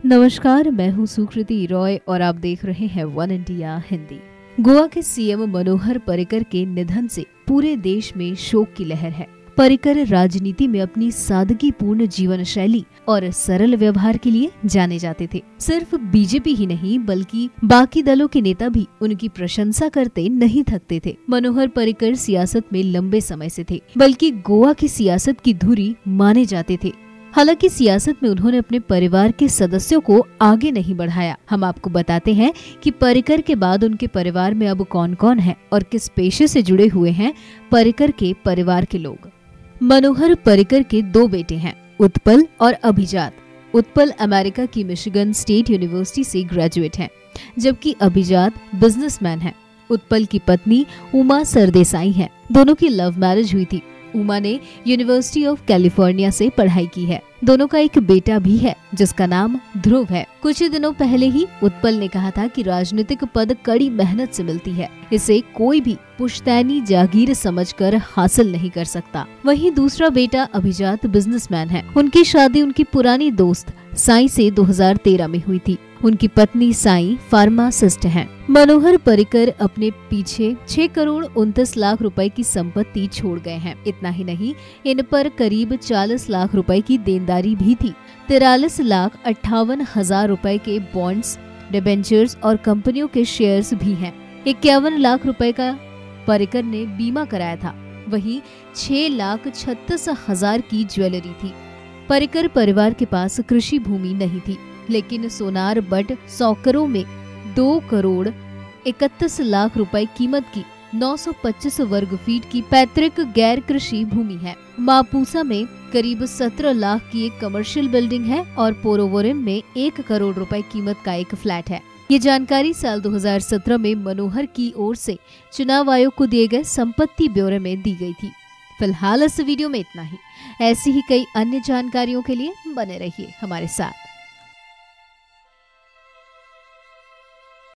नमस्कार, मैं हूँ सुकृति रॉय और आप देख रहे हैं वन इंडिया हिंदी। गोवा के सीएम मनोहर पर्रिकर के निधन से पूरे देश में शोक की लहर है। पर्रिकर राजनीति में अपनी सादगीपूर्ण जीवन शैली और सरल व्यवहार के लिए जाने जाते थे। सिर्फ बीजेपी ही नहीं बल्कि बाकी दलों के नेता भी उनकी प्रशंसा करते नहीं थकते थे। मनोहर पर्रिकर सियासत में लंबे समय से थे, बल्कि गोवा की सियासत की धुरी माने जाते थे। हालांकि सियासत में उन्होंने अपने परिवार के सदस्यों को आगे नहीं बढ़ाया। हम आपको बताते हैं कि पर्रिकर के बाद उनके परिवार में अब कौन कौन है और किस पेशे से जुड़े हुए हैं पर्रिकर के परिवार के लोग। मनोहर पर्रिकर के दो बेटे हैं, उत्पल और अभिजात। उत्पल अमेरिका की मिशिगन स्टेट यूनिवर्सिटी से ग्रेजुएट हैं, जबकि अभिजात बिजनेसमैन हैं। उत्पल की पत्नी उमा सरदेसाई हैं। दोनों की लव मैरिज हुई थी। उमा ने यूनिवर्सिटी ऑफ कैलिफोर्निया से पढ़ाई की है। दोनों का एक बेटा भी है जिसका नाम ध्रुव है। कुछ ही दिनों पहले ही उत्पल ने कहा था कि राजनीतिक पद कड़ी मेहनत से मिलती है, इसे कोई भी पुश्तैनी जागीर समझकर हासिल नहीं कर सकता। वहीं दूसरा बेटा अभिजात बिजनेसमैन है। उनकी शादी उनकी पुरानी दोस्त साई से 2013 में हुई थी। उनकी पत्नी साई फार्मासिस्ट हैं। मनोहर पर्रिकर अपने पीछे 6 करोड़ 29 लाख रुपए की संपत्ति छोड़ गए हैं। इतना ही नहीं, इन पर करीब 40 लाख रुपए की देनदारी भी थी। 43,58,000 रुपए के बॉन्ड्स, डिबेंचर्स और कंपनियों के शेयर्स भी हैं। 51 लाख रुपए का पर्रिकर ने बीमा कराया था। वहीं 6,36,000 की ज्वेलरी थी। पर्रिकर परिवार के पास कृषि भूमि नहीं थी, लेकिन सोनार बट सौकरों में 2 करोड़ 31 लाख रुपए कीमत की 925 वर्ग फीट की पैतृक गैर कृषि भूमि है। मापुसा में करीब 17 लाख की एक कमर्शियल बिल्डिंग है और पोरोवोरिम में 1 करोड़ रुपए कीमत का एक फ्लैट है। ये जानकारी साल 2017 में मनोहर की ओर से चुनाव आयोग को दिए गए संपत्ति ब्यौरे में दी गई थी। फिलहाल इस वीडियो में इतना ही। ऐसी ही कई अन्य जानकारियों के लिए बने रहिए हमारे साथ।